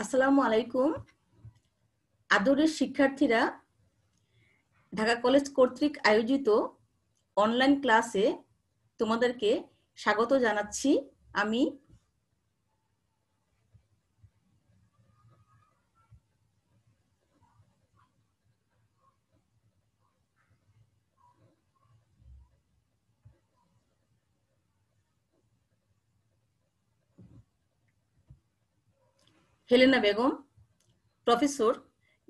আসসালামু আলাইকুম। আদরের শিক্ষার্থীরা, ঢাকা কলেজ কর্তৃক আয়োজিত অনলাইন ক্লাসে তোমাদেরকে স্বাগত জানাচ্ছি। আমি Helena Begum, professor,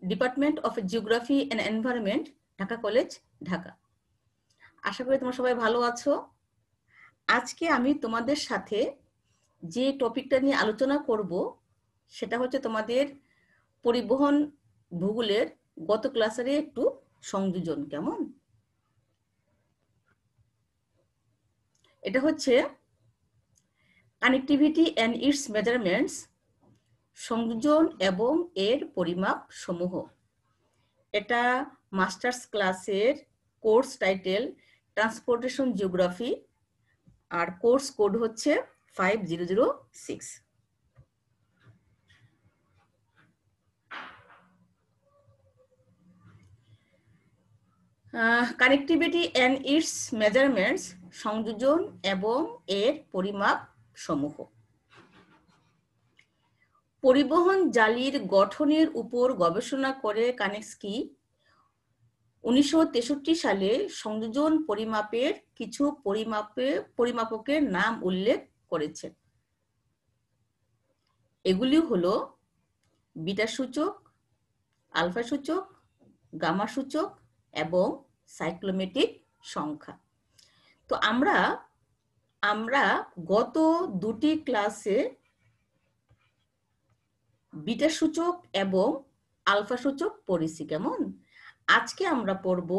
department of geography and environment, Dhaka college, Dhaka. আশা করি তোমরা সবাই ভালো আছো। আজকে আমি তোমাদের সাথে যে টপিকটা নিয়ে আলোচনা করব সেটা হচ্ছে তোমাদের পরিবহন ভূগোলের গত ক্লাসের একটু সংযোজন। কেমন? এটা হচ্ছে কানেক্টিভিটি অ্যান্ড ইটস মেজারমেন্টস, সংযোজন এবং এর পরিমাপ সমূহ। এটা মাস্টার্স ক্লাসের কোর্স টাইটেল ট্রান্সপোর্টেশন জিওগ্রাফি, আর কোর্স কোড হচ্ছে 5006। কানেক্টিভিটি অ্যান্ড ইটস মেজারমেন্টস, সংযোজন এবং এর পরিমাপ সমূহ। পরিবহন জালির গঠনের উপর গবেষণা করে কানেক্সকি 1963 সালে সংযোজন পরিমাপের কিছু পরিমাপকের নাম উল্লেখ করেছেন। এগুলি হলো বিটা সূচক, আলফা সূচক, গামা সূচক এবং সাইক্লোমেট্রিক সংখ্যা। তো আমরা গত দুটি ক্লাসে বিটা সূচক এবং আলফা সূচক পড়েছি। কেমন? আজকে আমরা পড়ব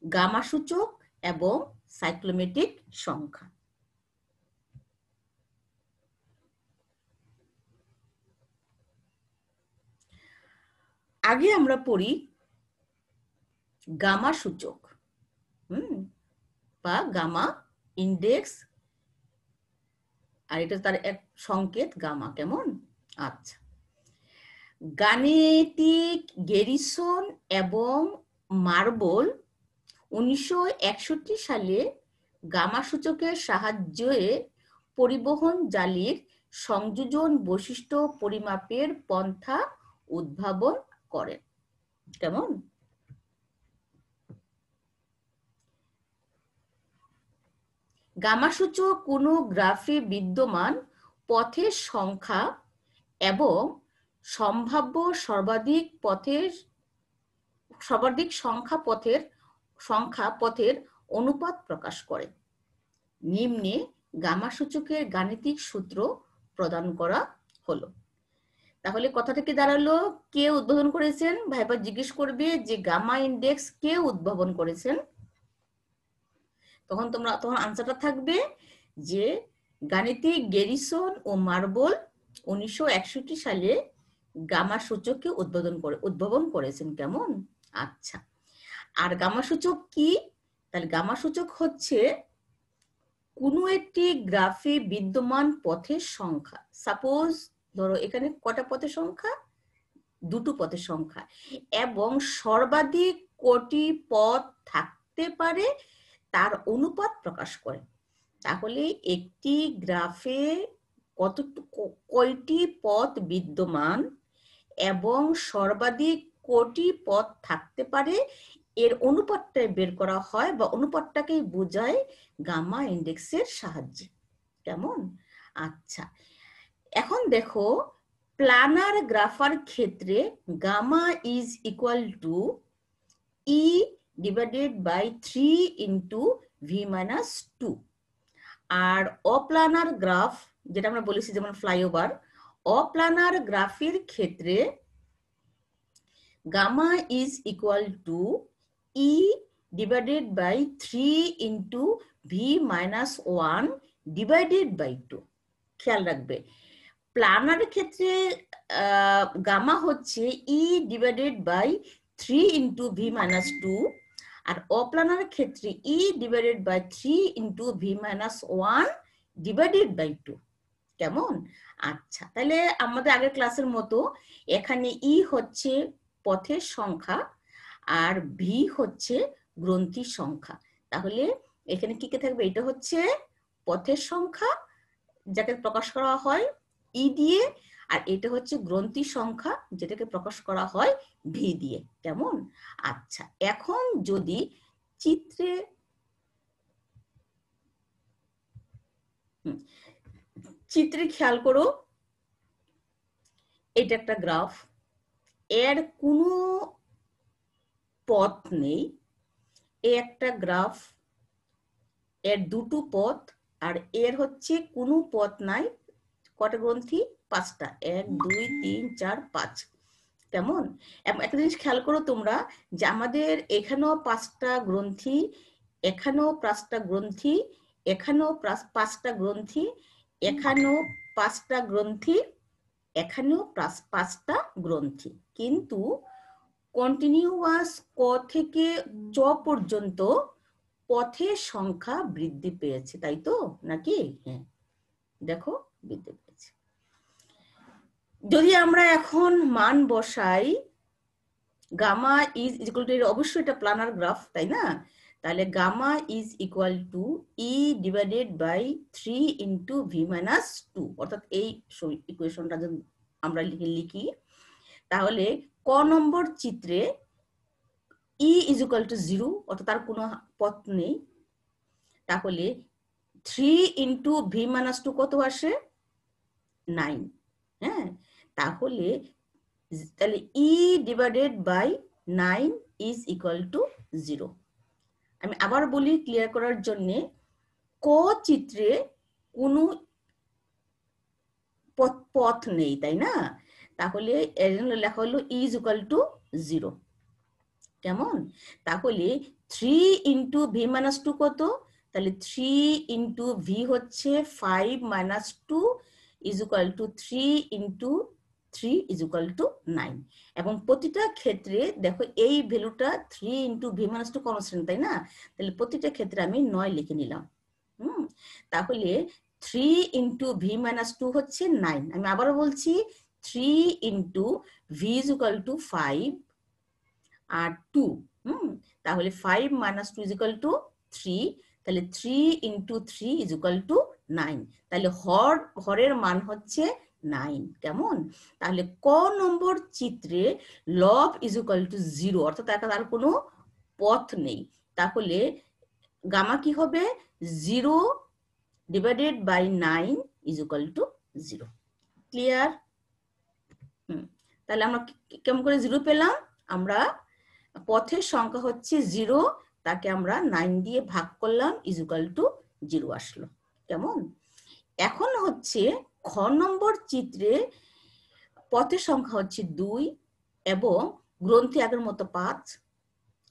গামা সূচক এবং সাইক্লোমেট্রিক সংখ্যা। আগে আমরা পড়ি গামা সূচক বা গামা ইন্ডেক্স, আর এটা তার এক সংকেত গামা। কেমন? আচ্ছা, গাণিতিক গ্যারিসন এবং মার্বল 1961 সালে গামা সূচকের সাহায্যে পরিবহন জালির সংযোজন বৈশিষ্ট্য পরিমাপের পন্থা উদ্ভাবন করেন। কেমন? গামা সূচক কোনো গ্রাফে বিদ্যমান পথের সংখ্যা এবং সম্ভাব্য সর্বাধিক সংখ্যা পথের অনুপাত প্রকাশ করে। নিম্নে গামা সূচকের গাণিতিক সূত্র প্রদান করা হলো। তাহলে কথাটা কি দাঁড়ালো? কে উদ্ভাবন করেছেন? ভাইবা জিজ্ঞেস করবে যে গামা ইন্ডেক্স কে উদ্ভাবন করেছেন। তখন আনসারটা থাকবে যে গাণিতিক গ্যারিসন ও মার্বল 1961 সালে গামা সূচককে উদ্ভাবন করেছেন। কেমন? আচ্ছা, আর গামা সূচক কি? তাহলে গামা সূচক হচ্ছে কোনো একটি গ্রাফে বিদ্যমান পথের সংখ্যা। সাপোজ ধরো এখানে কটা পথের সংখ্যা? দুটো পথের সংখ্যা, এবং সর্বাধিক কটি পথ থাকতে পারে তার অনুপাত প্রকাশ করে। তাহলে একটি গ্রাফে কয়টি পথ বিদ্যমান এবং সর্বাধিক কটি পথ থাকতে পারে এর অনুপাতটাই বের করা হয়, বা অনুপাতটাকেই বোঝায় গামা ইন্ডেক্সের সাহায্যে। কেমন? আচ্ছা, এখন দেখো প্ল্যানার গ্রাফার ক্ষেত্রে gamma is equal to E divided by 3 into V minus 2। আর অপ্লানার গ্রাফ, যেটা আমরা বলেছি যেমন ফ্লাইওভার, অপ্লানার গ্রাফের ক্ষেত্রে gamma is equal to E divided by 3 into V minus 1 divided by 2। খেয়াল রাখবে, প্ল্যানারের ক্ষেত্রে গামা হচ্ছে E divided by 3 into V minus 2, আর অপ্লানার ক্ষেত্রে E divided by 3 into V minus 1 divided by 2। কেমন? আচ্ছা, তাহলে আমাদের আগের ক্লাসের মতো এখানে ই হচ্ছে পথের সংখ্যা আর ভি হচ্ছে গ্রন্থির সংখ্যা। তাহলে এখানে কি কি থাকবে? এটা হচ্ছে পথের সংখ্যা যাকে প্রকাশ করা হয় ই দিয়ে, আর এটা হচ্ছে গ্রন্থির সংখ্যা যেটাকে প্রকাশ করা হয় ভি দিয়ে। কেমন? আচ্ছা, এখন যদি চিত্রে খেয়াল করো, এটা একটা গ্রাফ, এর কোনো পথ নেই, একটা গ্রাফ, এর দুটো পথ, আর এর হচ্ছে কোনো পথ নাই। কটা গ্রন্থি? 5টা, 1 2 3 4 5। কেমন? একটা জিনিস খেয়াল করো তোমরা, যে আমাদের এখানেও 5টা গ্রন্থি, এখানেও 5টা গ্রন্থি, এখানেও 5টা গ্রন্থি, এখানেও 5টা গ্রন্থি, এখানেও 5টা গ্রন্থি, কিন্তু কন্টিনিউয়াস ক থেকে চ পর্যন্ত পথের সংখ্যা বৃদ্ধি পেয়েছে, তাই তো নাকি? হ্যাঁ, দেখো বৃদ্ধি পেয়েছে। যদি আমরা এখন মান বসাই, গামা ইজ ইকুয়াল টু, অবশ্যই এটা প্ল্যানার গ্রাফ তাই না? তাহলে gamma is equal to E divided by 3 into V minus 2, অর্থাৎ এই ইকুয়েশনটা যদি আমরা লিখি, তাহলে ক নম্বর চিত্রে ই ইজ ইকুয়াল টু 0, অর্থাৎ তার কোনো পথ নেই। তাহলে 3 ইন্টু ভি মাইনাস 2 কত আসে? 9। হ্যাঁ, তাহলে E divided by 9 is equal to 0। আমি আবার বলি ক্লিয়ার করার জন্য, ক চিত্রে কোনো পথ নেই তাই না? তাহলে এর জন্য লেখা হলো ইজ ইকুয়াল টু 0। কেমন? তাহলে 3 ইন্টু ভি মাইনাস 2 কত? তাহলে 3 ইন্টু ভি হচ্ছে 5 minus 2 is equal to 3 into 3 is equal to 9। এবং প্রতিটা ক্ষেত্রে দেখো এই ভ্যালুটা 3 ইন্টু ভি মাইনাস 2 কনস্ট্যান্ট তাই না? তাহলে প্রতিটা ক্ষেত্রে আমি 9 লিখে নিলাম। তাহলে 3 ইন্টু ভি মাইনাস 2 হচ্ছে 9। আমি আবারও বলছি 3 into V is equal two 5 আর 2। তাহলে 5 মাইনাস 2 ইজ ইকুয়াল টু 3। তাহলে 3 ইন্টু 3 ইজ ইকুয়াল টু 9। তাহলে হরের মান হচ্ছে 9। কেমন? তাহলে ক নম্বর চিত্রে লব ইজ ইকুয়াল টু 0, অর্থাৎ তার কোনো পথ নেই। তাহলে গামা কি হবে? 0 divided by 9 is equal to 0। Clear? তাহলে আমরা কেমন করে 0 পেলাম? আমরা পথের সংখ্যা হচ্ছে 0, তাকে আমরা 9 দিয়ে ভাগ করলাম, ইজ ইকুয়াল টু 0 আসলো। কেমন? এখন হচ্ছে খ নম্বর চিত্রে পথের সংখ্যা হচ্ছে 2 এবং গ্রন্থি আগের মতো 5।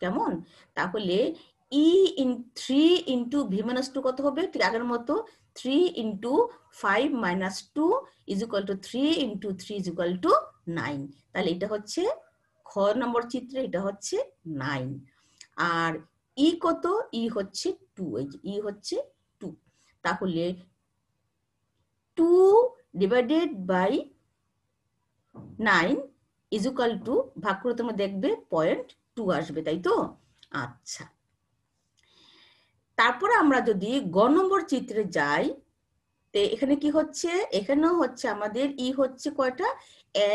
কেমন? তাহলে ই 3 ইন্টু ভি মাইনাস 2 কত হবে? ঠিক আগের মতো 3 into 5 minus 2 is equal to 3 into 3 is equal to 9। তাহলে এটা হচ্ছে খ নম্বর চিত্রে, এটা হচ্ছে 9। আর ই কত? ই হচ্ছে 2, ই হচ্ছে 2। তাহলে 2 divided by 9 is equal to, ভাগ করে তোমরা দেখবে 0.2 আসবে, তাই তো? আচ্ছা, তারপরে আমরা যদি গ নম্বর চিত্রে যাই, এখানে কি হচ্ছে? এখানেও হচ্ছে আমাদের ই হচ্ছে কয়টা?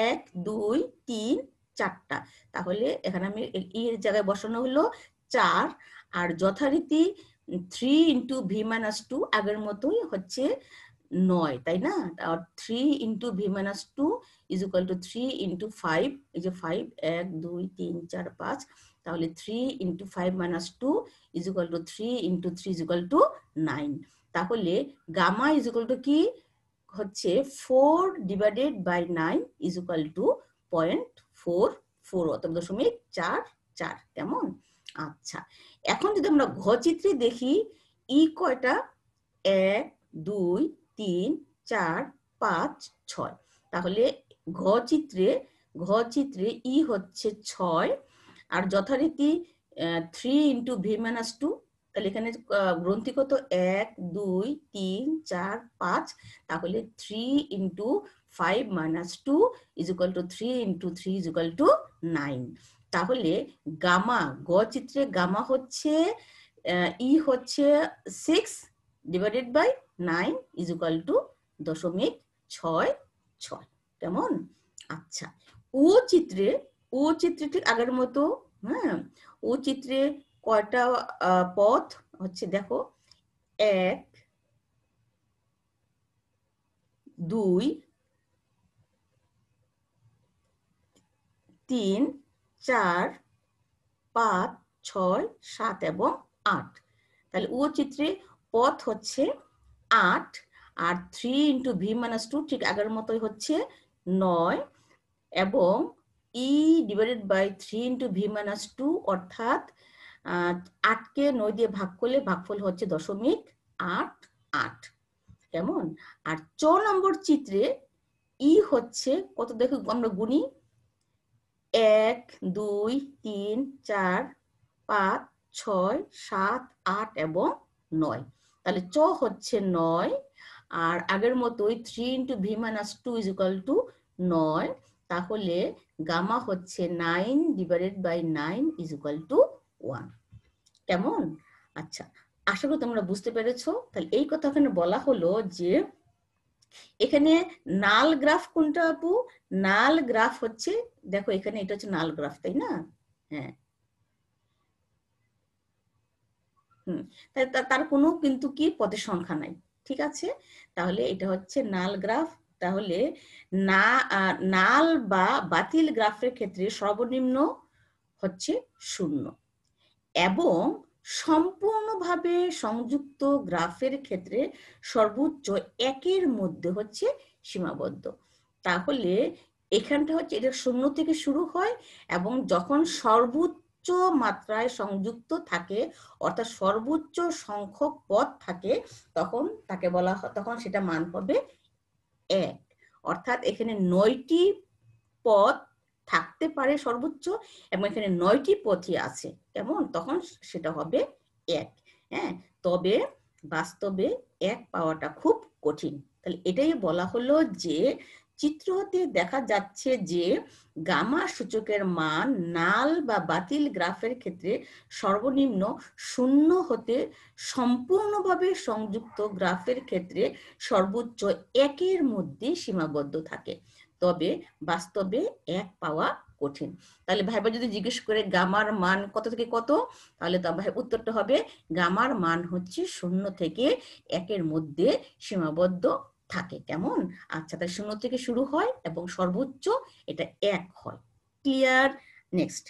1 2 3 4টা। তাহলে এখানে আমি ই এর জায়গায় বসানো হলো 4, আর যথারীতি 3 ইন্টু ভি মাইনাস 2 আগের মতোই হচ্ছে 9 তাই না? 3 into V minus 2 is equal to 3 into 5, এই যে 5 1 2 3 4 5। তাহলে 3 into 5 minus 2 is equal to 3 into 3 is equal to 9। তাহলে গামা ইজ ইকুয়াল টু কি হচ্ছে? 4 divided by 9 is equal to 0.44, অর্থাৎ 0.44। কেমন? আচ্ছা, এখন যদি আমরা ঘ চিত্রে দেখি, ই কয়টা? 1 2 3 4 5 6। তাহলে ঘ চিত্রে ই হচ্ছে 6, আর যথারীতি 3 ইন্টু ভি মাইনাস 2, তাহলে এখানে গ্রন্থি কত 1 2 3 4 5 তাহলে 3 × 5 - 2 = 3 × 3 = 9 তাহলে গামা গ চিত্রে গামা হচ্ছে ই হচ্ছে 6 / 9 = 0.66 কেমন আচ্ছা ও চিত্রে ঠিক আগের মতো হ্যাঁ ও চিত্রে কয়টা পথ হচ্ছে দেখো 1 2 3 4 5 6 7 এবং 8 তাহলে ও চিত্রে পথ হচ্ছে 8 আর 3 × v - 2 ঠিক আগের মতোই হচ্ছে 9 এবং e / 3 × v - 2 অর্থাৎ 8 কে 9 দিয়ে ভাগ করলে ভাগফল হচ্ছে 0.88 কেমন আর 4 নম্বর চিত্রে ই হচ্ছে কত দেখো আমরা গুনি 1 2 3 4 5 6 7 8 এবং 9 তাহলে চ হচ্ছে 9 আর আগের মতোই 3 × v - 2 = 9 তাহলে গামা হচ্ছে 9 / 9 = 1 কেমন আচ্ছা আশা করি তোমরা বুঝতে পেরেছো তাহলে এই কথা এখানে বলা হলো যে এখানে নাল গ্রাফ কোনটা আপু নাল গ্রাফ হচ্ছে দেখো এখানে এটা হচ্ছে নাল গ্রাফ তাই না হ্যাঁ তার কোনো কিন্তু কি পদের সংখ্যা নাই ঠিক আছে তাহলে এটা হচ্ছে নাল গ্রাফ তাহলে নাল বা বাতিল গ্রাফের ক্ষেত্রে সর্বনিম্ন হচ্ছে 0 এবং সম্পূর্ণভাবে সংযুক্ত গ্রাফের ক্ষেত্রে সর্বোচ্চ 1-এর মধ্যে হচ্ছে সীমাবদ্ধ তাহলে এখানটা হচ্ছে এটা 0 থেকে শুরু হয় এবং যখন সর্বোচ্চ মাত্রায় সংযুক্ত থাকে অর্থাৎ সর্বোচ্চ সংখ্যক পদ থাকে তখন তাকে বলা হয় তখন সেটা মান হবে 1 অর্থাৎ এখানে 9টি পদ থাকতে পারে সর্বোচ্চ এবং এখানে 9টি পথই আছে কেমন তখন সেটা হবে 1 হ্যাঁ তবে বাস্তবে 1 পাওয়াটা খুব কঠিন তাহলে এটাই বলা হলো যে চিত্রতে দেখা যাচ্ছে যে গামা সূচকের মান নাল বা বাতিল গ্রাফের ক্ষেত্রে সর্বনিম্ন 0 হতে সম্পূর্ণভাবে সংযুক্ত গ্রাফের ক্ষেত্রে সর্বোচ্চ 1-এর মধ্যে সীমাবদ্ধ থাকে তবে বাস্তবে 1 পাওয়া কঠিন তাহলে ভাইবা যদি জিজ্ঞেস করে গামার মান কত থেকে কত তাহলে তো ভাই উত্তরটা হবে গামার মান হচ্ছে 0 থেকে 1-এর মধ্যে সীমাবদ্ধ থাকে কেমন আচ্ছা তাই 0 থেকে শুরু হয় এবং সর্বোচ্চ এটা 1 হয় ক্লিয়ার নেক্সট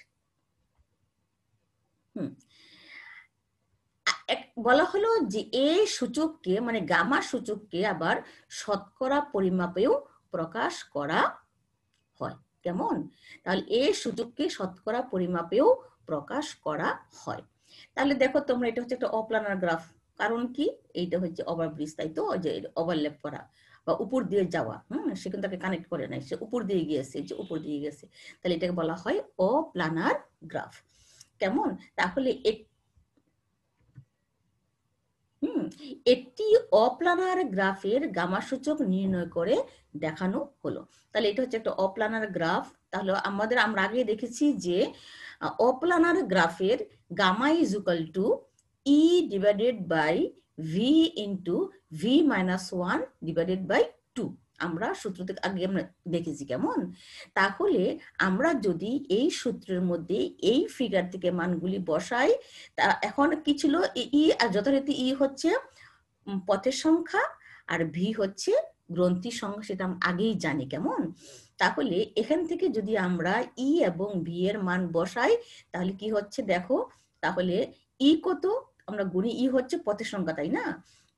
বলা হলো যে এই সূচককে মানে গামা সূচককে আবার শতকরা পরিমাপেও প্রকাশ করা হয় কেমন তাহলে এই সূচককে শতকরা পরিমাপেও প্রকাশ করা হয় তাহলে দেখো তোমরা এটা হচ্ছে একটা অপ্লানার গ্রাফ কারণ কি এইটা হচ্ছে ওভারব্রিজ তাই তো যে ওভারল্যাপ করা বা উপর দিয়ে যাওয়া সে কিন্তু তাকে কানেক্ট করে নাই সে উপর দিয়ে গিয়েছে যে উপর দিয়ে গেছে তাহলে এটাকে বলা হয় অপ্লানার গ্রাফ কেমন তাহলে একটি অপ্লানার গ্রাফের গামা সূচক নির্ণয় করে দেখানো হলো তাহলে এটা হচ্ছে একটা অপ্লানার গ্রাফ তাহলে আমরা আগে দেখেছি যে অপ্লানার গ্রাফের gamma is equal to E divided by V into V minus 1 divided by 2 আমরা সূত্র থেকে আগে আমরা দেখেছি কেমন তাহলে আমরা যদি এই সূত্রের মধ্যে এই ফিগার থেকে মানগুলি বসাই তা এখন কি ছিল ই আর যথারীতি ই হচ্ছে পথের সংখ্যা আর ভি হচ্ছে গ্রন্থির সংখ্যা সেটা আমরা আগেই জানি কেমন তাহলে এখান থেকে যদি আমরা ই এবং ভি এর মান বসাই তাহলে কি হচ্ছে দেখো তাহলে ই কত আমরা গুণি ই হচ্ছে পথের সংখ্যা তাই না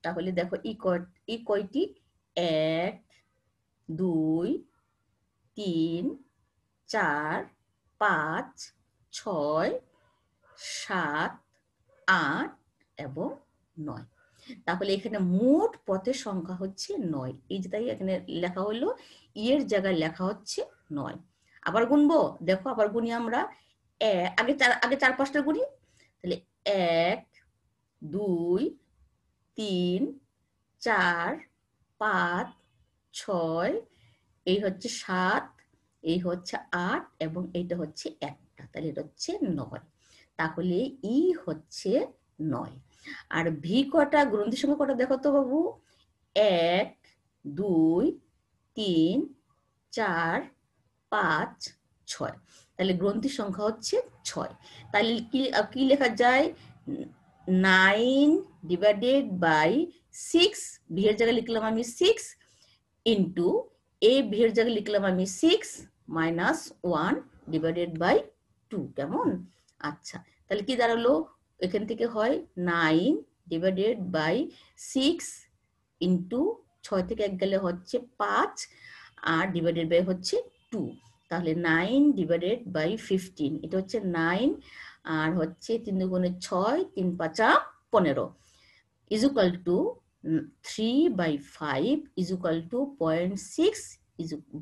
তাহলে দেখো ই কয়টি 1 2 3 4 5 6 7 8 এবং 9 তাহলে এখানে মোট পথের সংখ্যা হচ্ছে 9 এই যে তাই এখানে লেখা হলো ই এর জায়গায় লেখা হচ্ছে 9 আবার গুনবো দেখো আবার গুনি আমরা আগে 4-5টা গুনি তাহলে 1 2 3 4 5 6, এই হচ্ছে 7, এই হচ্ছে 8 এবং এইটা হচ্ছে একটা, তাহলে এটা হচ্ছে 9। তাহলে ই হচ্ছে 9। আর ভি কটা, গ্রন্থি সংখ্যা কটা দেখো তো বাবু? 1 2 3 4 5 6, তাহলে গ্রন্থি সংখ্যা হচ্ছে 6। তাহলে কি লেখা যায়? 9 ডিভাইডেড বাই 6, ভি এর জায়গায় লিখলাম আমি 6, ইন্টু এ ভি এর জায়গায় লিখলাম আমি 6 মাইনাস 1 ডিভাইডেড বাই 2। কেমন? আচ্ছা, তাহলে কি দাঁড়ালো? এখান থেকে হয় 9 ডিভাইডেড বাই 6 ইন্টু 6 থেকে 1 গেলে হচ্ছে 5 আর ডিভাইডেড বাই হচ্ছে 2। তাহলে 9 ডিভাইডেড বাই 15, এটা হচ্ছে 9 আর হচ্ছে 3 দুগুণে 6, 3 5 15 is equal to 3/5 is equal to 0.6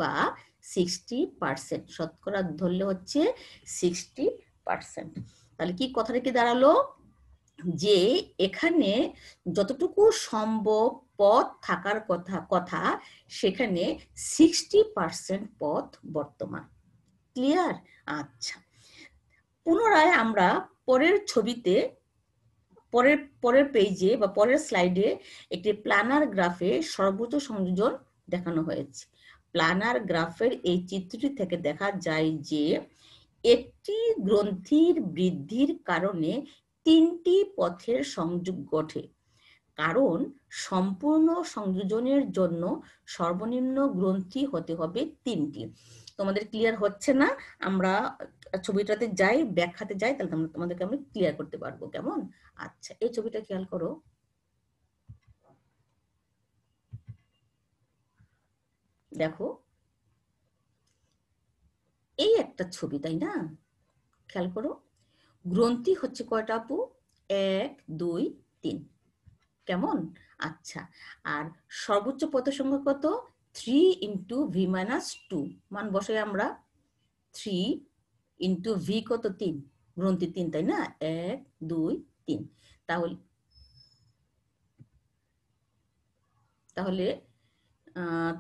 বা 60%। শতকরা ধরলে হচ্ছে 60%। তাহলে কি কথাটা কি দাঁড়ালো? যে এখানে যতটুকু সম্ভব পথ থাকার কথা সেখানে 60% পথ বর্তমান। ক্লিয়ার? আচ্ছা, পুনরায় আমরা পরের ছবিতে, পরের পেজে বা পরের স্লাইডে একটি প্ল্যানার গ্রাফে সর্বোচ্চ সংযোজন দেখানো হয়েছে। প্ল্যানার গ্রাফের এই চিত্রটি থেকে দেখা যায় যে একটি গ্রন্থির বৃদ্ধির কারণে 3টি পথের সংযোগ ঘটে, কারণ সম্পূর্ণ সংযোজনের জন্য সর্বনিম্ন গ্রন্থি হতে হবে 3টি। তোমাদের ক্লিয়ার হচ্ছে না? আমরা ছবিটাতে যাই, ব্যাখ্যাতে যাই, তাহলে তোমাদেরকে আমি ক্লিয়ার করতে পারবো। কেমন? আচ্ছা, এই ছবিটা খেয়াল করো। দেখো, এই একটা ছবি, তাই না? খেয়াল করো, গ্রন্থি হচ্ছে কয়টা আপু? 1 2 3। কেমন? আচ্ছা, আর সর্বোচ্চ পথের সংখ্যা কত? 3 ইন্টু ভি মাইনাস 2। মান বসাই আমরা, 3 ইন্টু ভি কত? 3, গ্রন্থি 3, তাই না? 1 2 3। তাহলে তাহলে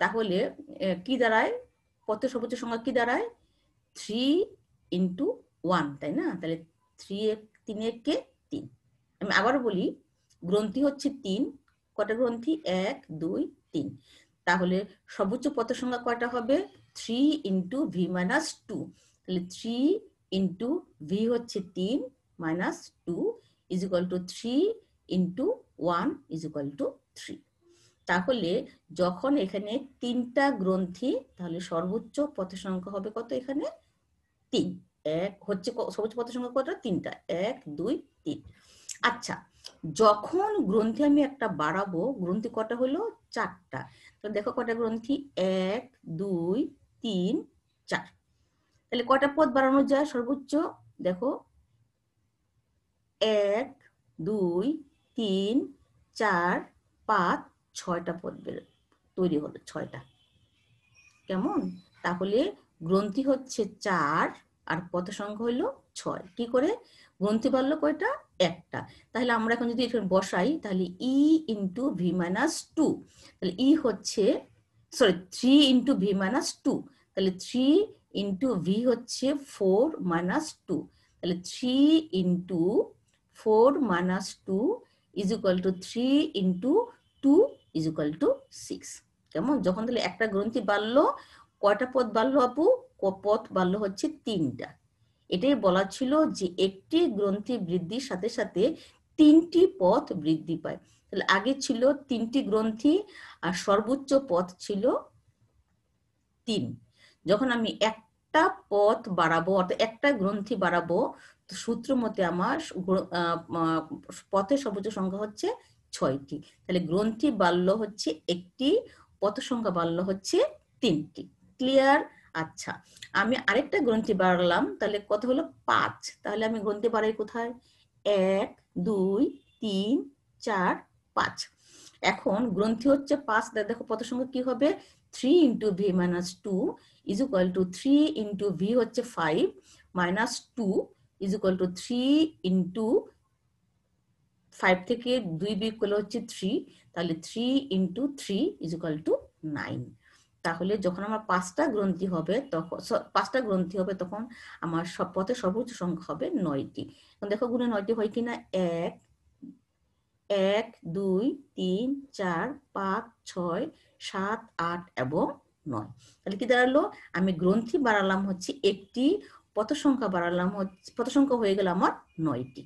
তাহলে কি দাঁড়ায়? পথের সর্বোচ্চ সংখ্যা কি দাঁড়ায়? 3 ইন্টু 1, তাই না? তাহলে 3 কে 3। আমি আবারও বলি, গ্রন্থি হচ্ছে 3, কটা গ্রন্থি? 1 2 3। তাহলে সর্বোচ্চ পথের সংখ্যা কয়টা হবে? 3 ইন্টু ভি মাইনাস 2। তাহলে 3 ইন্টু ভি হচ্ছে 3 minus 2 is equal to 3 into 1 is equal to 3। তাহলে যখন এখানে 3টা গ্রন্থি, তাহলে সর্বোচ্চ পথের সংখ্যা হবে কত? এখানে 3। এক হচ্ছে সর্বোচ্চ পথের সংখ্যা কত? 3টা, 1 2 3। আচ্ছা, যখন গ্রন্থি আমি একটা বাড়াবো, গ্রন্থি কটা হলো? 4টা। তো দেখো কটা গ্রন্থি? 1 2 3 4। তাহলে কটা পথ বাড়ানো যায় সর্বোচ্চ? দেখো, 1 2 3 4 5 6টা পথ তৈরি হলো, 6টা। কেমন? তাহলে গ্রন্থি হচ্ছে 4 আর পথের সংখ্যা হলো 6। কি করে? গ্রন্থি বাড়লো কয়টা? একটা। তাহলে আমরা এখন যদি এখানে বসাই, তাহলে ই ইন্টু ভি মাইনাস 2, তাহলে ই হচ্ছে, সরি, 3 ইন্টু ভি মাইনাস 2, তাহলে 3 ইন্টু ভি হচ্ছে 4 মাইনাস 2, তাহলে 3 into 4 minus 2 is equal to 3 into 2 is equal two 6। কেমন? যখন তাহলে একটা গ্রন্থি বাড়লো, কয়টা পথ বাড়লো আপু? পথ বাড়লো হচ্ছে 3টা। এটাই বলা ছিল যে একটি গ্রন্থি বৃদ্ধির সাথে সাথে 3টি পথ বৃদ্ধি পায়। তাহলে আগে ছিল 3টি গ্রন্থি আর সর্বোচ্চ পথ ছিল 3। যখন আমি একটা পথ বাড়াবো, অর্থাৎ একটা গ্রন্থি বাড়াবো, তো সূত্র মতে আমার পথের সর্বোচ্চ সংখ্যা হচ্ছে 6টি। তাহলে গ্রন্থি বাড়লো হচ্ছে একটি, পথ সংখ্যা বাড়লো হচ্ছে 3টি। ক্লিয়ার? আচ্ছা, আমি আরেকটা গ্রন্থি বাড়ালাম, তাহলে কত হলো? 5। তাহলে আমি গ্রন্থি বাড়াই কোথায়? 1 2 3 4 5। এখন গ্রন্থি হচ্ছে 5, দেখো পথ সংখ্যা কি হবে? 3 into V minus 2 is equal to 3 into V হচ্ছে 5 minus 2 is equal to 3 into 5 থেকে 2 বিয়োগ করলে হচ্ছে 3, তাহলে 3 × 3 = 9। তাহলে যখন আমার 5টা গ্রন্থি হবে তখন আমার পথে সর্বোচ্চ সংখ্যা হবে 9টি। এখন দেখো গুণে 9টি হয় কিনা। 1 1 2 3 4 5 6 7 8 এবং 9। তাহলে কি দাঁড়ালো, আমি গ্রন্থি বাড়ালাম হচ্ছে একটি, পথ সংখ্যা হয়ে গেল আমার 9টি।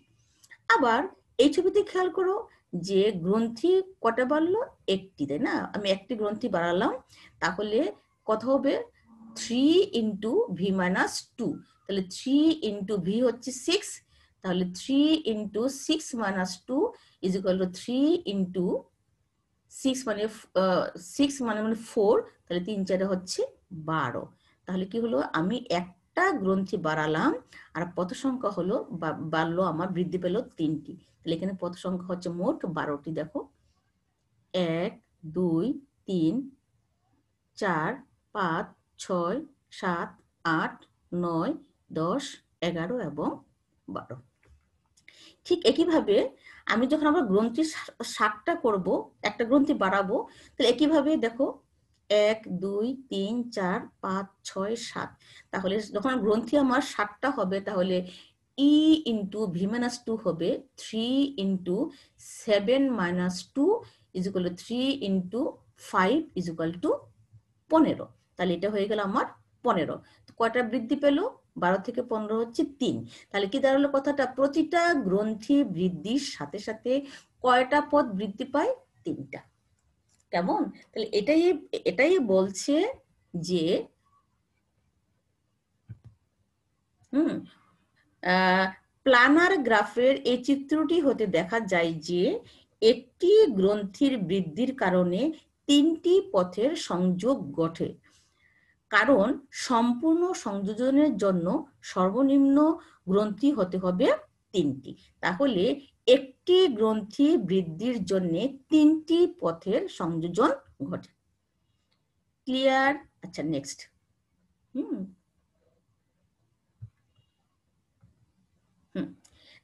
আবার এই ছবিতে খেয়াল করো যে গ্রন্থি কটা বাড়লো, একটি, তাই না? আমি একটি গ্রন্থি বাড়ালাম, তাহলে কত হবে 3 × v-2। তাহলে 3 × v হচ্ছে 6, তাহলে 3 × 6 - 2 = 3 × 6 মানে 6 মানে 4, তাহলে 3 4 হচ্ছে 12। তাহলে কি হলো, আমি একটা গ্রন্থি বাড়ালাম আর পথ সংখ্যা হলো বাড়লো, আমার বৃদ্ধি পেল 3টি। তাহলে এখানে পথ সংখ্যা হচ্ছে মোট 12টি। দেখো 1 2 3 4 5 6 7 8 9 10 11 এবং 12। ঠিক একইভাবে আমি যখন আমার গ্রন্থি 7টা করব, একটা গ্রন্থি বাড়াবো, তাহলে একইভাবে দেখো 1 2 3 4 5 6 7। তাহলে যখন গ্রন্থি আমার 7টা হবে, তাহলে e × v-2 হবে 3 × 7 - 2 = 3 × 5 = 15। তাহলে এটা হয়ে গেল আমার 15। কয়টা বৃদ্ধি পেল, 12 থেকে 15 হচ্ছে 3। তাহলে কি দাঁড়ালো কথাটা, প্রতিটা গ্রন্থি বৃদ্ধির সাথে সাথে কয়টা পদ বৃদ্ধি পায়, 3টা। কেমন? তাহলে এটাই বলছে যে প্ল্যানার গ্রাফের এই চিত্রটি হতে দেখা যায় যে একটি গ্রন্থির বৃদ্ধির কারণে 3টি পথের সংযোগ ঘটে, কারণ সম্পূর্ণ সংযোজনের জন্য সর্বনিম্ন গ্রন্থি হতে হবে 3টি। তাহলে একটি গ্রন্থি বৃদ্ধির জন্য 3টি পথের সংযোজন ঘটে। ক্লিয়ার? আচ্ছা, নেক্সট।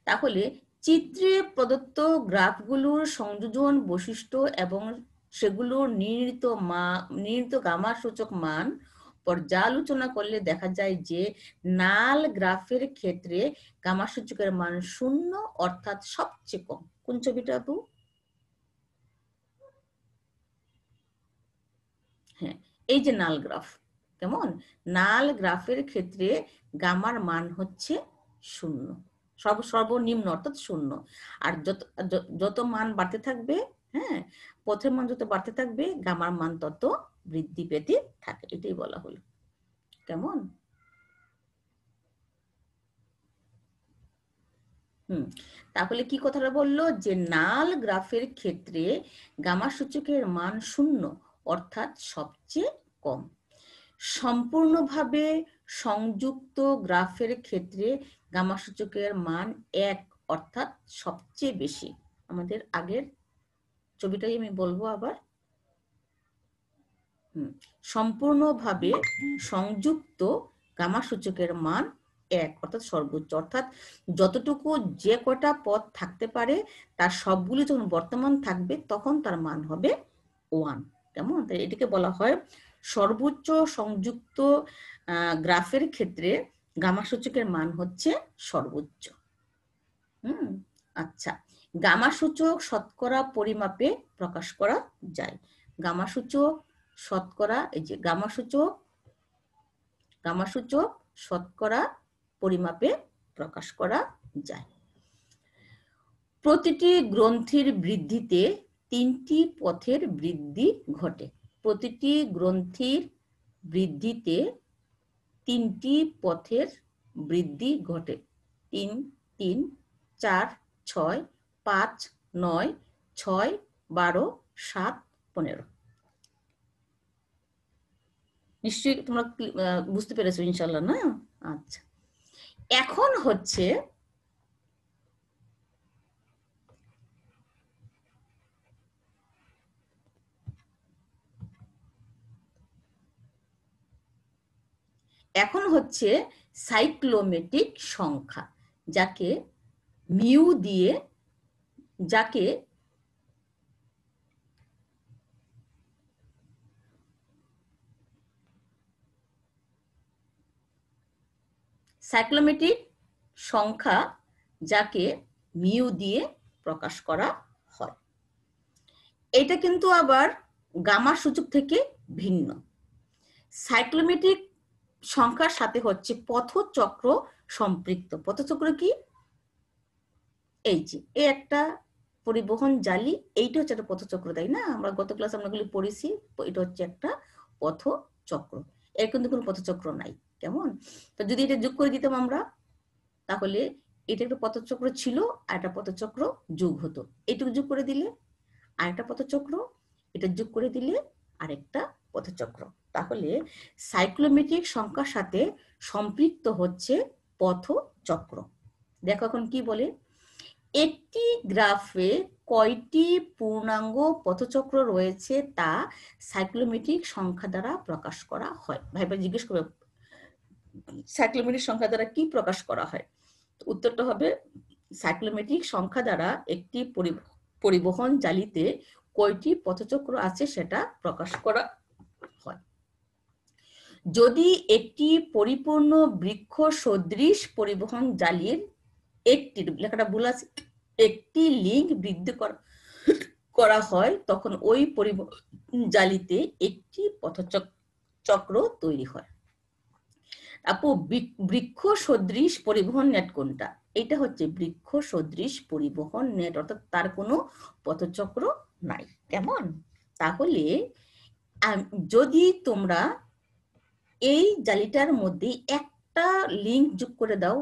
তাহলে চিত্রে প্রদত্ত গ্রাফগুলোর সংযোজন বৈশিষ্ট্য এবং সেগুলোর নির্ণীত গামা সূচক মান পর্যালোচনা করলে দেখা যায় যে নাল গ্রাফের ক্ষেত্রে গামা সূচকের মান 0, অর্থাৎ সবচেয়ে কম। কোন ছবিটা আপু? হ্যাঁ, এই যে নাল গ্রাফ। কেমন? নাল গ্রাফের ক্ষেত্রে গামার মান হচ্ছে 0, সর্বনিম্ন অর্থাৎ 0। আর যত মান বাড়তে থাকবে, হ্যাঁ, পথের মান যত বাড়তে থাকবে গামার মান তত বৃদ্ধি পেতে থাকে। এটাই বলা হলো। কেমন? তাহলে কি কথাটা বললো, যে নাল গ্রাফের ক্ষেত্রে গামা সূচকের মান 0, অর্থাৎ সবচেয়ে কম। সম্পূর্ণভাবে সংযুক্ত গ্রাফের ক্ষেত্রে গামা সূচকের মান 1, অর্থাৎ সবচেয়ে বেশি। আমাদের আগের ছবিটাই আমি বলবো আবার। সম্পূর্ণভাবে সংযুক্ত গামা সূচকের মান 1, অর্থাৎ সর্বোচ্চ, অর্থাৎ যতটুকু যে কটা পদ থাকতে পারে তার সবগুলি যখন বর্তমান থাকবে তখন তার মান হবে 1। কেমন? তাই এটাকে বলা হয় সর্বোচ্চ সংযুক্ত গ্রাফের ক্ষেত্রে গামা সূচকের মান হচ্ছে সর্বোচ্চ। আচ্ছা, গামা সূচক শতকরা পরিমাপে প্রকাশ করা যায়। গামা সূচক শতকরা, এই যে গামা সূচক শতকরা পরিমাপে প্রকাশ করা যায়। প্রতিটি গ্রন্থির বৃদ্ধিতে 3টি পথের বৃদ্ধি ঘটে। প্রতিটি গ্রন্থির বৃদ্ধিতে 3টি পথের বৃদ্ধি ঘটে। 3 3 4 6 5 9 6 12 7 15। নিশ্চয়ই তোমরা বুঝতে পেরেছো ইনশাআল্লাহ, না? আচ্ছা, এখন হচ্ছে সাইক্লোমেটিক সংখ্যা, যাকে মিউ দিয়ে যাকে সাইক্লোমেট্রিক সংখ্যা, যাকে মিউ দিয়ে প্রকাশ করা হয়। এটা কিন্তু আবার গামা সূচক থেকে ভিন্ন। সাইক্লোমেট্রিক সংখ্যার সাথে হচ্ছে পথচক্র সম্পৃক্ত। পথচক্র কি? এই যে একটা পরিবহন জালি, এইটা হচ্ছে একটা পথচক্র, তাই না? আমরা গত ক্লাসে আমরা এগুলি পড়েছি। এটা হচ্ছে একটা পথচক্র। এর কিন্তু কোনো পথচক্র নাই। কেমন? তো যদি এটা যোগ করে দিতাম আমরা, তাহলে এটা একটা পথচক্র ছিল আর একটা পথচক্র যোগ হতো। এইটুকু যোগ করে দিলে আরেকটা পথচক্র, এটা যোগ করে দিলে আরেকটা পথচক্র। তাহলে সাইক্লোমেট্রিক সংখ্যার সাথে সম্পৃক্ত হচ্ছে পথচক্র। দেখো এখন কি বলে, একটি গ্রাফে কয়টি পূর্ণাঙ্গ পথচক্র রয়েছে তা সাইক্লোমেট্রিক সংখ্যা দ্বারা প্রকাশ করা হয়। ভাইবা জিজ্ঞেস করবে সাইক্লোমেট্রিক সংখ্যা দ্বারা কি প্রকাশ করা হয়? উত্তরটা হবে সাইক্লোমেট্রিক সংখ্যা দ্বারা একটি পরিবহন জালিতে কয়টি পথচক্র আছে সেটা প্রকাশ করা হয়। যদি একটি পরিপূর্ণ বৃক্ষ সদৃশ পরিবহন জালির একটি, লেখাটা ভুল আছে, একটি লিঙ্ক বৃদ্ধি করা হয়, তখন ওই পরিবহন জালিতে একটি পথচক্র তৈরি হয়। আপু, বৃক্ষ সদৃশ পরিবহন নেট কোনটা? এটা হচ্ছে বৃক্ষ সদৃশ পরিবহন নেট, অর্থাৎ তার কোনো পথচক্র নাই। কেমন? তাহলে যদি তোমরা এই জালিটার মধ্যে একটা লিঙ্ক যোগ করে দাও,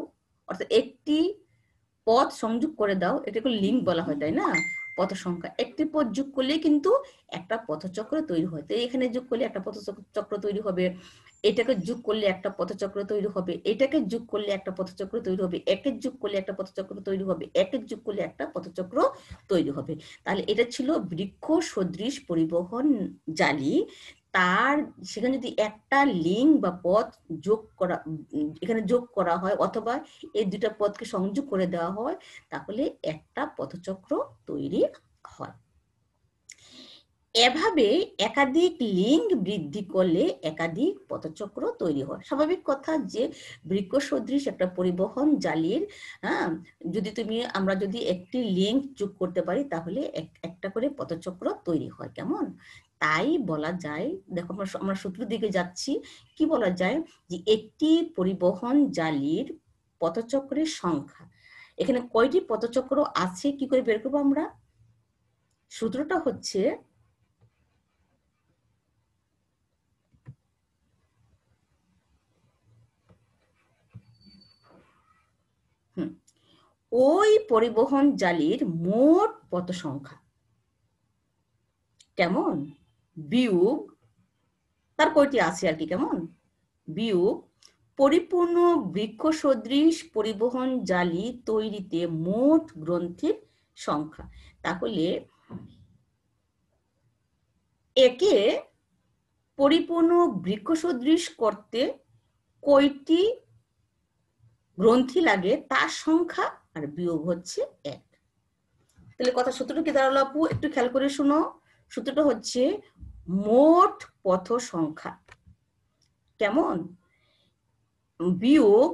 অর্থাৎ একটি পথ সংযোগ করে দাও, এটাকে লিঙ্ক বলা হয়, তাই না? পথ সংখ্যা, একটি পথ যোগ করলে কিন্তু একটা পথচক্র তৈরি হয়। তো এখানে যোগ করলে একটা পথচক্র তৈরি হবে, এটাকে যোগ করলে একটা পথচক্র তৈরি হবে, এটাকে যোগ করলে একটা পথচক্র তৈরি হবে, একের যোগ করলে একটা পথচক্র তৈরি হবে, একের যোগ করলে একটা পথচক্র তৈরি হবে। তাহলে এটা ছিল বৃক্ষ সদৃশ পরিবহন জালি। তার সেখানে যদি একটা লিঙ্ক বা পথ যোগ করা, এখানে যোগ করা হয়, অথবা এই দুটা পথকে সংযোগ করে দেওয়া হয়, তাহলে একটা পথচক্র তৈরি হয়। এভাবে একাধিক লিঙ্ক বৃদ্ধি করলে একাধিক পথচক্র তৈরি হয়। স্বাভাবিক কথা যে বৃক্ষ সদৃশ একটা পরিবহন জালির, যদি আমরা যদি একটি লিঙ্ক যোগ করতে পারি, তাহলে একটা করে পথচক্র তৈরি হয়। কেমন? তাই বলা যায়, দেখো আমরা সূত্রের দিকে যাচ্ছি, কি বলা যায় যে একটি পরিবহন জালির পথচক্রের সংখ্যা, এখানে কয়টি পথচক্র আছে কি করে বের করবো আমরা? সূত্রটা হচ্ছে ওই পরিবহন জালির মোট পথ সংখ্যা, কেমন, বিয়োগ তার কয়টি আছে আর কি, কেমন, বিয়োগ পরিপূর্ণ বৃক্ষ সদৃশ পরিবহন জালি তৈরিতে মোট গ্রন্থির সংখ্যা। তাহলে একে পরিপূর্ণ বৃক্ষ সদৃশ করতে কয়টি গ্রন্থি লাগে তার সংখ্যা, আর বিয়োগ হচ্ছে 1। তাহলে কথা সূত্রটা কি দাঁড়ালো আপু? একটু খেয়াল করে শুনো। সূত্রটা হচ্ছে মোট পথ সংখ্যা, কেমন, বিয়োগ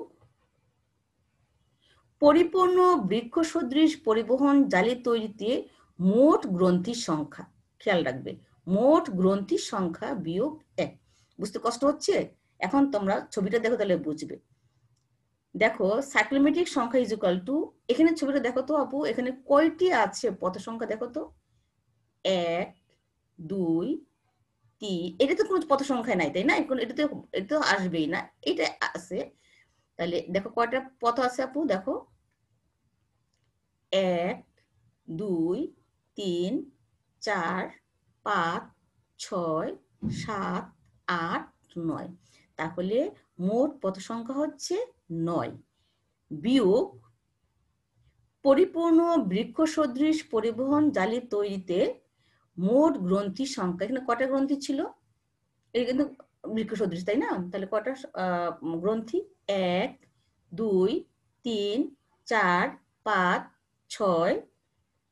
পরিপূর্ণ বৃক্ষ সদৃশ পরিবহন জালি তৈরিতে মোট গ্রন্থির সংখ্যা। খেয়াল রাখবে, মোট গ্রন্থির সংখ্যা বিয়োগ 1। বুঝতে কষ্ট হচ্ছে? এখন তোমরা ছবিটা দেখো, তাহলে বুঝবে। দেখো সাইক্লোমেট্রিক সংখ্যা ইজ ইকুয়াল টু, এখানে ছবিটা দেখো তো আপু, এখানে কয়টি আছে পথ সংখ্যা দেখো তো, 1 2 3, এটা তো কোনো পথ সংখ্যা নাই, তাই না? এটা তো আসবেই না, এটা আছে। তাহলে দেখো কয়টা পথ আছে আপু, দেখো 1 2 3 4 5 6 7 8 9। তাহলে মোট পথ সংখ্যা হচ্ছে 9, বিয়োগ পরিপূর্ণ বৃক্ষ সদৃশ পরিবহন জালি তৈরিতে মোট গ্রন্থি সংখ্যা। এখানে কটা গ্রন্থি ছিল? এটা কিন্তু বৃক্ষ সদৃশ, তাই না? তাহলে কটা গ্রন্থি? 1 2 3 4 5 6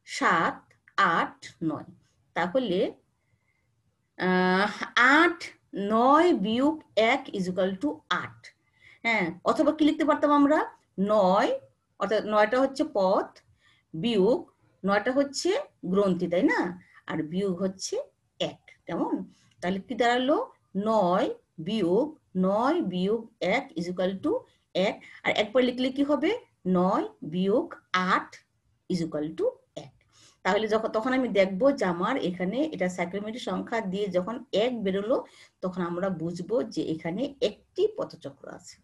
7, 8, 9। তাহলে 8, 9 বিয়োগ 1 ইকুয়াল টু 8। হ্যাঁ, অথবা কি লিখতে পারতাম আমরা, 9 অর্থাৎ 9টা হচ্ছে পথ, বিয়োগ 9টা হচ্ছে গ্রন্থি, তাই না? আর বিয়োগ হচ্ছে 1। কেমন? তাহলে কি দাঁড়ালো, 9 বিয়োগ 1 ইকুয়াল টু 1। আর একবার লিখলে কি হবে, 9 বিয়োগ 8 ইকুয়াল টু 1। তাহলে তখন আমি দেখবো যে আমার এখানে এটা সাইক্লোমেট্রিক সংখ্যা দিয়ে যখন 1 বেরোলো, তখন আমরা বুঝবো যে এখানে একটি পথচক্র আছে।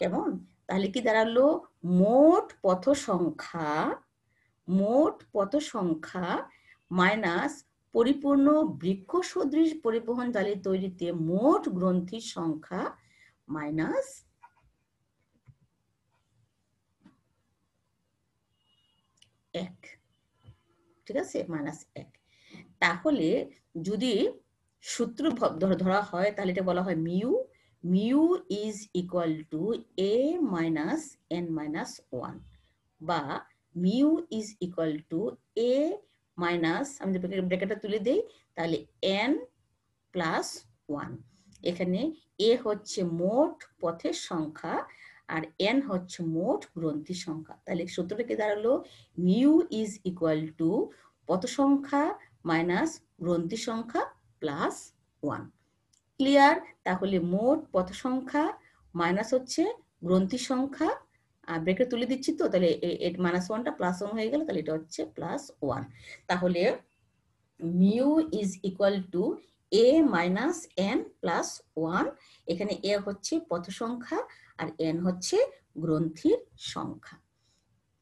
কেমন? তাহলে কি দাঁড়ালো, মোট পথ সংখ্যা মাইনাস পরিপূর্ণ বৃক্ষ সদৃশ পরিবহন জালি তৈরিতে মোট গ্রন্থির সংখ্যা মাইনাস 1। ঠিক আছে, মাইনাস 1। তাহলে যদি সূত্র ধরা হয়, তাহলে এটা বলা হয় mu is equal two a minus n minus 1, বা mu is equal two a minus, আমি ব্র্যাকেটটা তুলে দেই, তাহলে n প্লাস 1। এখানে a হচ্ছে মোট পথের সংখ্যা আর n হচ্ছে মোট গ্রন্থির সংখ্যা। তাহলে সূত্রটা কি দাঁড়ালো, মিউ ইজ ইকুয়াল টু পথ সংখ্যা মাইনাস গ্রন্থি সংখ্যা প্লাস 1। ক্লিয়ার? তাহলে মোট পথ সংখ্যা মাইনাস হচ্ছে গ্রন্থি সংখ্যা, ব্রেকে তুলে দিচ্ছি তো, তাহলে মাইনাস 1টা প্লাস 1 হয়ে গেল, তাহলে এটা হচ্ছে প্লাস 1। তাহলে mu is equal two a minus n plus 1। এখানে a হচ্ছে পথ সংখ্যা আর n হচ্ছে গ্রন্থির সংখ্যা।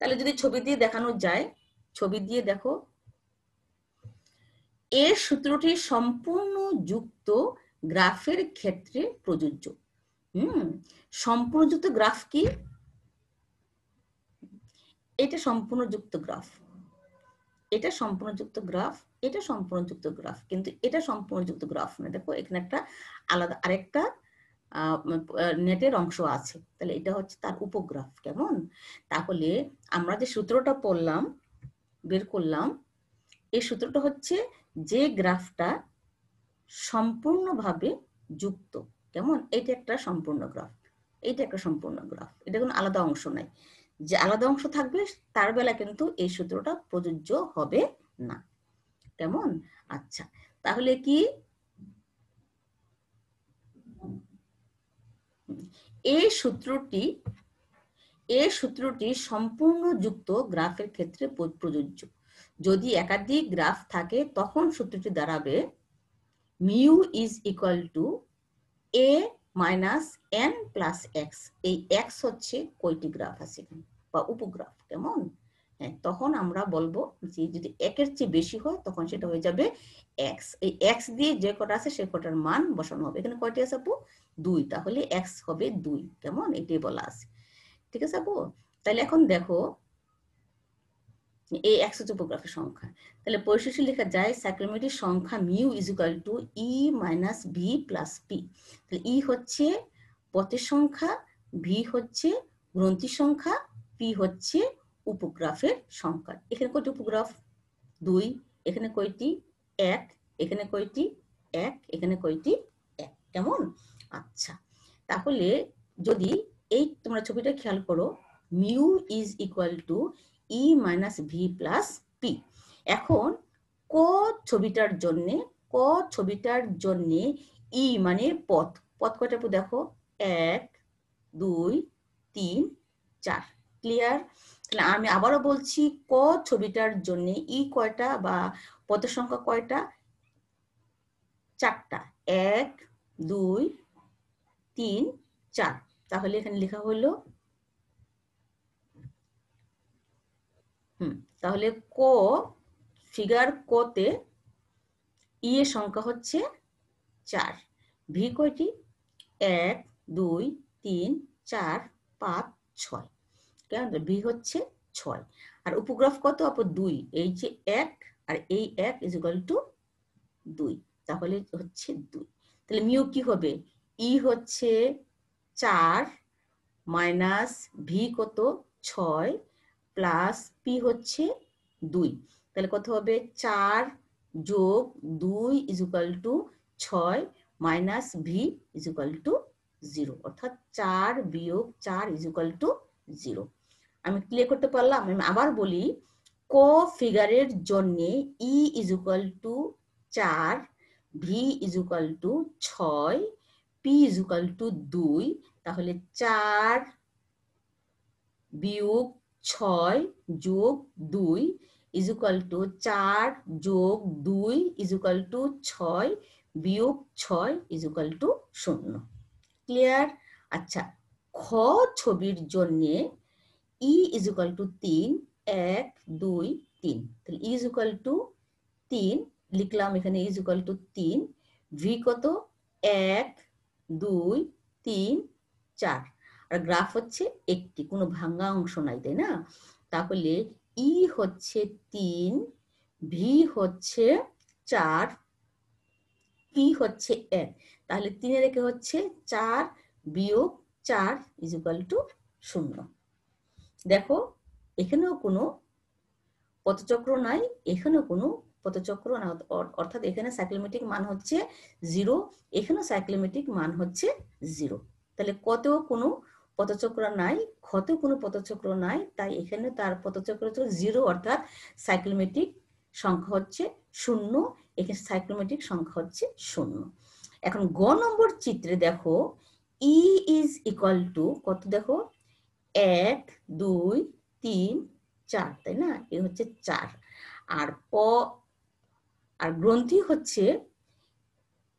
তাহলে যদি ছবি দিয়ে দেখানো যায়, ছবি দিয়ে দেখো, এই সূত্রটি সম্পূর্ণ যুক্ত গ্রাফের ক্ষেত্রে প্রযোজ্য। সম্পূর্ণ যুক্ত গ্রাফ কি? এটা সম্পূর্ণ যুক্ত গ্রাফ, এটা সম্পূর্ণ যুক্ত গ্রাফ, এটা সম্পূর্ণ যুক্ত গ্রাফ, কিন্তু এটা সম্পূর্ণ যুক্ত গ্রাফ না। দেখো এখানে একটা আলাদা আরেকটা নেটের অংশ আছে, তাহলে এটা হচ্ছে তার উপগ্রাফ। কেমন? তাহলে আমরা যে সূত্রটা পড়লাম, বের করলাম, এই সূত্রটা হচ্ছে যে গ্রাফটা সম্পূর্ণভাবে যুক্ত। কেমন? এটা একটা সম্পূর্ণ গ্রাফ, এটা একটা সম্পূর্ণ গ্রাফ, এটা কোনো আলাদা অংশ নাই। যে আলাদা অংশ থাকবে তার বেলা কিন্তু এই সূত্রটা প্রযোজ্য হবে না। কেমন? আচ্ছা, তাহলে কি এই সূত্রটি সম্পূর্ণ যুক্ত গ্রাফের ক্ষেত্রে প্রযোজ্য। যদি একাধিক গ্রাফ থাকে তখন সূত্রটি দাঁড়াবে mu is equal two a minus n plus x। এই x হচ্ছে কয়টি গ্রাফ আছে বা উপগ্রাফ। কেমন? হ্যাঁ, তখন আমরা বলবো যে যদি 1-এর চেয়ে বেশি হয় তখন সেটা হয়ে যাবে x। এই x দিয়ে যে কটা আছে সে কটার মান বসানো হবে। এখানে কয়টি আছে আপু? 2, তাহলে x হবে 2। কেমন? এটাই বলা আছে। ঠিক আছে আপু? তাহলে এখন দেখো এই x হচ্ছে উপগ্রাফের সংখ্যা, তাহলে পরিশেষে লেখা যায় সাইক্লোমেট্রিক সংখ্যা mu is equal two e minus V plus P. তাহলে e হচ্ছে পথের সংখ্যা, ভি হচ্ছে গ্রন্থির সংখ্যা, পি হচ্ছে উপগ্রাফের সংখ্যা। এখানে কয়টি উপগ্রাফ? 2। এখানে কয়টি? 1। এখানে কয়টি? 1। এখানে কয়টি? 1। কেমন? আচ্ছা, তাহলে যদি এই তোমরা ছবিটা খেয়াল করো, mu is equal to E minus V plus P. এখন ক ছবিটার জন্যে ই মানে পথ কয়টা দেখো, 1, 2, 3, 4। ক্লিয়ার? তাহলে আমি আবারও বলছি, ক ছবিটার জন্য ই কয়টা বা পথের সংখ্যা কয়টা? 4টা। 1, 2, 3, 4। তাহলে এখানে লেখা হলো তাহলে ক ফিগার কতে ই এর সংখ্যা হচ্ছে 4। ভি কয়টি? 1, 2, 3, 4, 5, 6। কেমন? ভি হচ্ছে 6। আর উপগ্রাফ কত আপু? 2। এই যে 1 আর এই 1 ইজ ইকুয়াল টু 2, তাহলে হচ্ছে 2। তাহলে মিউ কি হবে? ই হচ্ছে 4 মাইনাস ভি কত? 6 প্লাস পি হচ্ছে 2, তাহলে কত হবে 4 যোগ 2 = 6 মাইনাস ভি = 0, অর্থাৎ 4 বিয়োগ 4 = 0। আমি ক্লিয়ার করতে পারলাম? আমি আবার বলি, ক ফিগারের জন্য ই = 4, ভি = 6, পি = 2, তাহলে 4 বিয়োগ 6 যোগ 2 = 4 যোগ 2 = 6 বিয়োগ 6 = 0। ক্লিয়ার? আচ্ছা, খ ছবির জন্য ই = 3, 1 2 3, তাহলে ই = 3 লিখলাম, এখানে ই = 3, ভি কত 1 2 3 4, আর গ্রাফ হচ্ছে একটি, কোনো ভাঙা অংশ নাই, তাই না? তাহলে ই হচ্ছে 3, ভি হচ্ছে 4, পি হচ্ছে 1, তাহলে 3 রেখে হচ্ছে 4 বিয়োগ 4 = 0। দেখো এখানেও কোনো পথচক্র নাই, এখানেও কোনো পথচক্র না, অর্থাৎ এখানে সাইক্লোমেটিক মান হচ্ছে 0, এখানেও সাইক্লোমেটিক মান হচ্ছে 0। তাহলে কতেও কোনো পথচক্র নাই, ক্ষতেও কোনো পথচক্র নাই, তাই এখানে তার পথচক্র হচ্ছে 0, অর্থাৎ সাইক্লোমেটিক সংখ্যা হচ্ছে 0, এখানে সাইক্লোমেটিক সংখ্যা হচ্ছে 0। এখন গ নম্বর চিত্রে দেখো ই = কত, দেখো 1 2 3 4, তাই না? এ হচ্ছে 4, আর আর গ্রন্থি হচ্ছে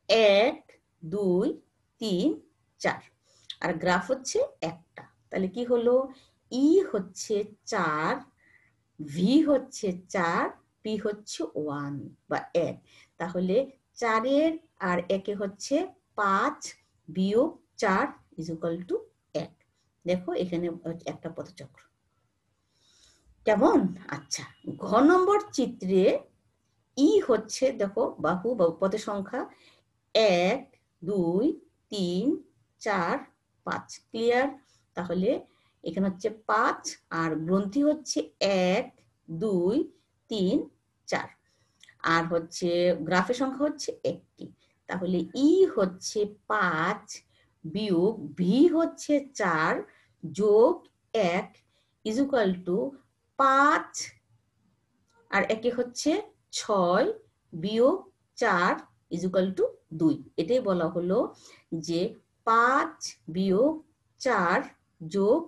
1 2 3 4, আর গ্রাফ হচ্ছে একটা। তাহলে কি হলো, ই হচ্ছে 4, ভি হচ্ছে 4, পি হচ্ছে 1 বা 1, তাহলে 4 আর 1 হচ্ছে 5 বিয়োগ 4 = 1। দেখো এখানে একটা পথচক্র। কেমন? আচ্ছা, ঘ নম্বর চিত্রে ই হচ্ছে, দেখো বাহু বা পথের সংখ্যা 1 2 3 4 5, ক্লিয়ার? তাহলে এখানে হচ্ছে 5, আর গ্রন্থি হচ্ছে 1 2 3 4, আর হচ্ছে গ্রাফের সংখ্যা হচ্ছে একটি। তাহলে ই হচ্ছে 5 বিয়োগ ভি হচ্ছে 4 যোগ 1 = 5 আর 1 হচ্ছে 6 বিয়োগ 4 = 2। এটাই বলা হলো যে 5 বিয়োগ 4 যোগ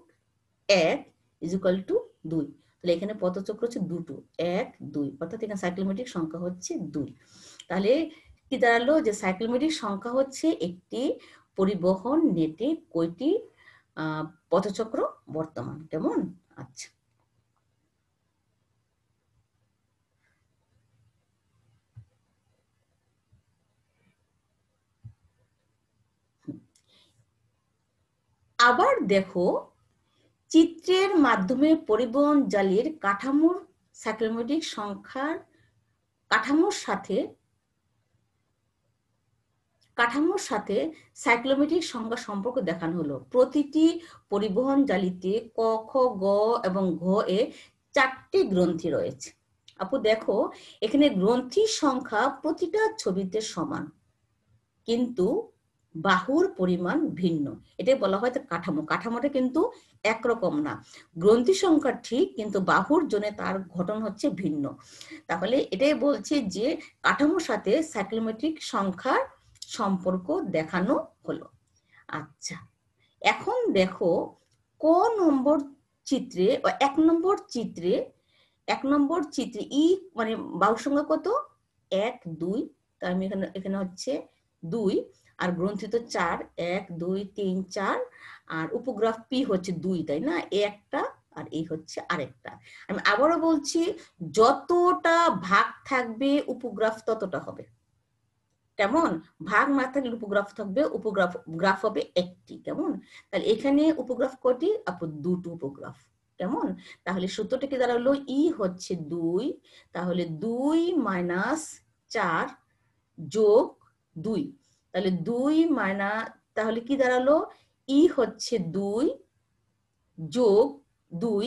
1 = 2। তাহলে এখানে পথচক্র হচ্ছে দুটো, 1 2, অর্থাৎ এখানে সাইক্লোমেটিক সংখ্যা হচ্ছে 2। তাহলে কি দাঁড়ালো যে সাইক্লোমেটিক সংখ্যা হচ্ছে একটি পরিবহন নেটে কয়টি পথচক্র বর্তমান। কেমন? আচ্ছা, আবার দেখো চিত্রের মাধ্যমে পরিবহন জালির কাঠামোর সাইক্লোমেটিক সংখ্যার কাঠামোর সাথে সাইক্লোমেটিক সংখ্যা সম্পর্ক দেখানো হলো। প্রতিটি পরিবহন জালিতে ক খ গ এবং ঘ এ 4টি গ্রন্থি রয়েছে। আপু দেখো এখানে গ্রন্থির সংখ্যা প্রতিটা ছবিতে সমান, কিন্তু বাহুর পরিমাণ ভিন্ন। এটাই বলা হয় কাঠামোটা কিন্তু একরকম না। গ্রন্থি সংখ্যা ঠিক, কিন্তু বাহুর জন্য তার গঠন হচ্ছে ভিন্ন। তাহলে এটাই বলছে যে কাঠামোর সাথে সাইক্লোমেটিক সংখ্যার সম্পর্ক দেখানো হলো। আচ্ছা, এখন দেখো ক নম্বর চিত্রে, 1 নম্বর চিত্রে ই মানে বাহুর সংখ্যা কত 1 2, তার আমি এখানে হচ্ছে 2, আর গ্রন্থি তো 4 1 2 3 4, আর উপগ্রাফ পি হচ্ছে 2, তাই না? একটা আর এই হচ্ছে আরেকটা। আমি আবারও বলছি, যতটা ভাগ থাকবে উপগ্রাফ ততটা হবে। কেমন? ভাগ না থাকলে উপগ্রাফ থাকবে, গ্রাফ হবে একটি। কেমন? তাহলে এখানে উপগ্রাফ কয়টি আপু? দুটো উপগ্রাফ। কেমন? তাহলে সূত্রটা কি দাঁড়ালো, ই হচ্ছে 2, তাহলে 2 - 4 যোগ 2, তাহলে 2 তাহলে কি দাঁড়ালো, ই হচ্ছে 2 যোগ 2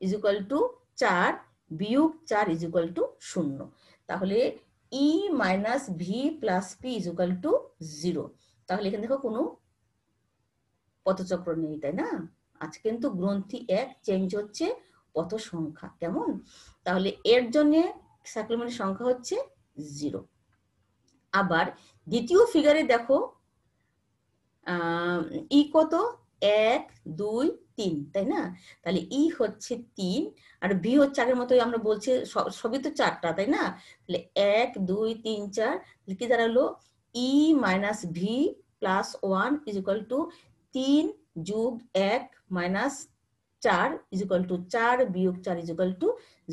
= 4 বিয়োগ 4 ইজ ইকুয়াল টু 0। তাহলে E minus V plus P is equal to 0। তাহলে এখানে দেখো কোনো পথচক্র নেই, তাই না? আচ্ছা, কিন্তু গ্রন্থি 1 চেঞ্জ হচ্ছে পথ সংখ্যা, কেমন? তাহলে এর জন্য সাইক্লোম্যানের সংখ্যা হচ্ছে 0। আবার দ্বিতীয় ফিগারে দেখো ই কত, 1 2 3, তাই না? তাহলে ই হচ্ছে 3 আর ভি হচ্ছে আগের মতোই আমরা বলছি সবই তো 4টা, তাই না? তাহলে 1 2 3 4 কি দাঁড়ালো, E minus V plus 1 is equal to 3 যোগ 1 মাইনাস 4 ইজ ইকুয়াল টু 4 বিয়োগ 4 ইজ ইকুয়াল টু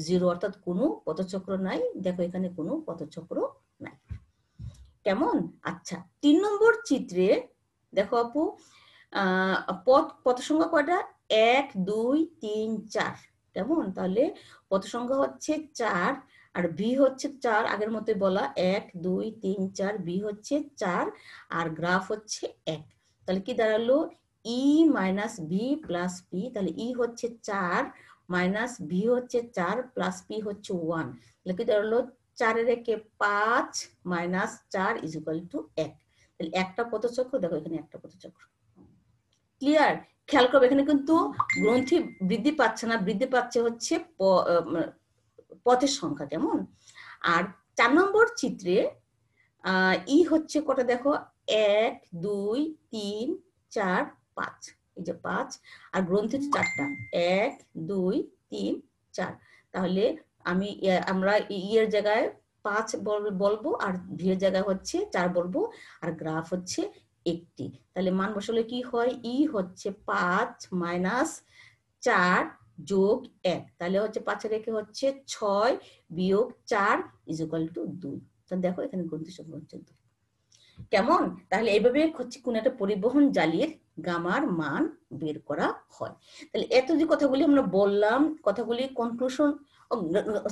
0, অর্থাৎ কোনো পথচক্র নাই। দেখো এখানে কোনো পথচক্র নাই, কেমন? আচ্ছা, 3 নম্বর চিত্রে দেখো আপু পথ সংখ্যা কয়টা, 1 2 3 4, কেমন? তাহলে পথ সংখ্যা হচ্ছে 4 আর ভি হচ্ছে 4, আগের মতোই বলা 1 2 3 4, ভি হচ্ছে 4 আর গ্রাফ হচ্ছে 1। তাহলে কি দাঁড়ালো, E minus V plus P. তাহলে ই হচ্ছে 4 মাইনাস ভি হচ্ছে 4 প্লাস পি হচ্ছে 1। তাহলে কি দাঁড়ালো, 4 এর একে 5 মাইনাস 4 ইজ ইকুয়াল টু 1। তাহলে একটা পথচক্র, দেখো এখানে একটা পথচক্র। ক্লিয়ার? খেয়াল করবে এখানে কিন্তু গ্রন্থি বৃদ্ধি পাচ্ছে না, বৃদ্ধি পাচ্ছে হচ্ছে পথের সংখ্যা, কেমন? আর 4 নম্বর চিত্রে ই হচ্ছে কটা, দেখো 1 2 3 4 5, এই যে 5 আর গ্রন্থি হচ্ছে 4টা, 1 2 3 4। তাহলে আমরা এর জায়গায় 5 বলবো আর ভি এর জায়গায় হচ্ছে 4 বলবো আর গ্রাফ হচ্ছে 1টি। তাহলে মান বসালে কি হয়, ই হচ্ছে 5 মাইনাস 4 যোগ 1, তাহলে হচ্ছে 5 রেখে হচ্ছে 6 বিয়োগ 4 ইজ ইকুয়াল টু 2। তাহলে দেখো এখানে গ্রন্থি সংখ্যা হচ্ছে 2, কেমন? তাহলে এইভাবে হচ্ছে কোন একটা পরিবহন জালির গামার মান বের করা হয়। তাহলে এত যে কথাগুলি আমরা বললাম, কথাগুলি কনক্লুশন,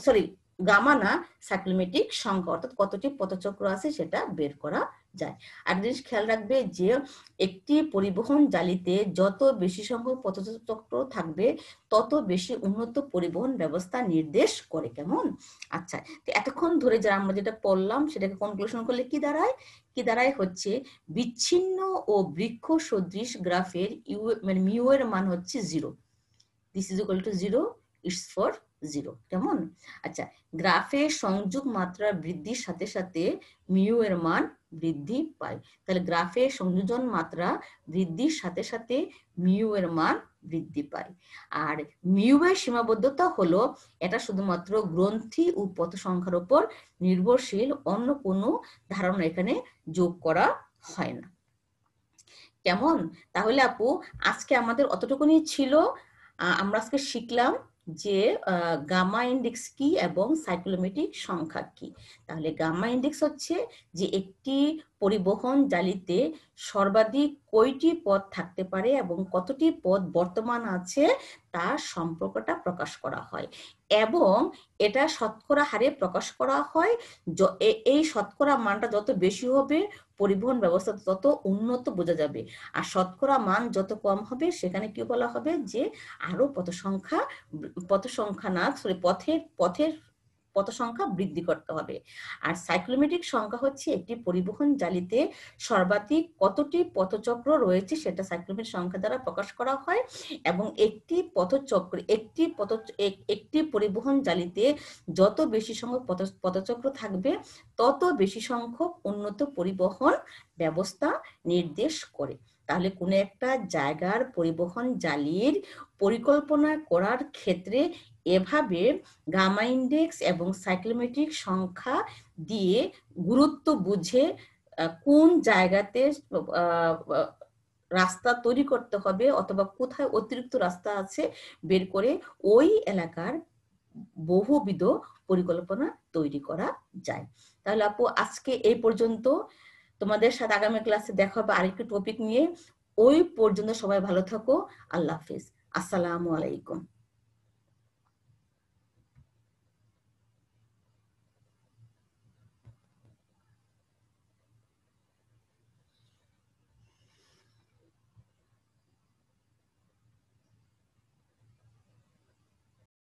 সরি গামা না, সাইক্লোমেটিক সংখ্যা, অর্থাৎ কতটি পথচক্র আছে সেটা বের করা যায়। আর জিনিস খেয়াল রাখবে যে একটি পরিবহন জালিতে যত বেশি সংখ্যক পথচক্র থাকবে তত বেশি উন্নত পরিবহন ব্যবস্থা নির্দেশ করে, কেমন? আচ্ছা, এতক্ষণ ধরে যা আমরা যেটা পড়লাম সেটাকে কনক্লুশন করলে কি দাঁড়ায়, কি দাঁড়ায় হচ্ছে বিচ্ছিন্ন ও বৃক্ষ সদৃশ গ্রাফের মিউ এর মান হচ্ছে 0। This is equal to 0, it's for 0, কেমন? আচ্ছা, গ্রাফের সংযোগ মাত্রা বৃদ্ধির সাথে সাথে মিউ এর মান বৃদ্ধি পায়। তাহলে গ্রাফের সংযোজন মাত্রা বৃদ্ধির সাথে সাথে মিউ এর মান বৃদ্ধি পায়। আর মিউ এর সীমাবদ্ধতা হলো এটা শুধুমাত্র গ্রন্থি ও পথ সংখ্যার উপর নির্ভরশীল, অন্য কোনো ধারণা এখানে যোগ করা হয় না, কেমন? তাহলে আপু আজকে আমাদের অতটুকুনি ছিল। আমরা আজকে শিখলাম যে গামা ইন্ডেক্স কি এবং সাইক্লোমেটিক সংখ্যা কি। তাহলে গামা ইন্ডেক্স হচ্ছে যে একটি পরিবহন জালিতে সর্বাধিক কয়টি পথ থাকতে পারে এবং কতটি পথ বর্তমান আছে তার সম্পর্কটা প্রকাশ করা হয়, এবং এটা শতকরা হারে প্রকাশ করা হয়। এই শতকরা মানটা যত বেশি হবে পরিবহন ব্যবস্থা তত উন্নত বোঝা যাবে, আর শতকরা মান যত কম হবে সেখানে কি বলা হবে যে আরো পথ সংখ্যা না, সরি পথ সংখ্যা বৃদ্ধি করতে হবে। আর সাইক্লোমেটিক সংখ্যা হচ্ছে একটি পরিবহন জালিতে সর্বাধিক কতটি পথচক্র রয়েছে সেটা সাইক্লোমেটিক সংখ্যা দ্বারা প্রকাশ করা হয়, এবং একটি পরিবহন জালিতে যত বেশি সংখ্যক পথচক্র থাকবে তত বেশি সংখ্যক উন্নত পরিবহন ব্যবস্থা নির্দেশ করে। তাহলে কোনো একটা জায়গার পরিবহন জালির পরিকল্পনা করার ক্ষেত্রে এভাবে গামা ইন্ডেক্স এবং সাইক্লোমেটিক সংখ্যা দিয়ে গুরুত্ব বুঝে কোন জায়গাতে রাস্তা তৈরি করতে হবে অথবা কোথায় অতিরিক্ত রাস্তা আছে বের করে ওই এলাকার বহুবিধ পরিকল্পনা তৈরি করা যায়। তাহলে আপু আজকে এই পর্যন্ত, তোমাদের সাথে আগামী ক্লাসে দেখা হবে আরেকটি টপিক নিয়ে। ওই পর্যন্ত সবাই ভালো থাকো, আল্লাহ হাফেজ, আসসালামু আলাইকুম।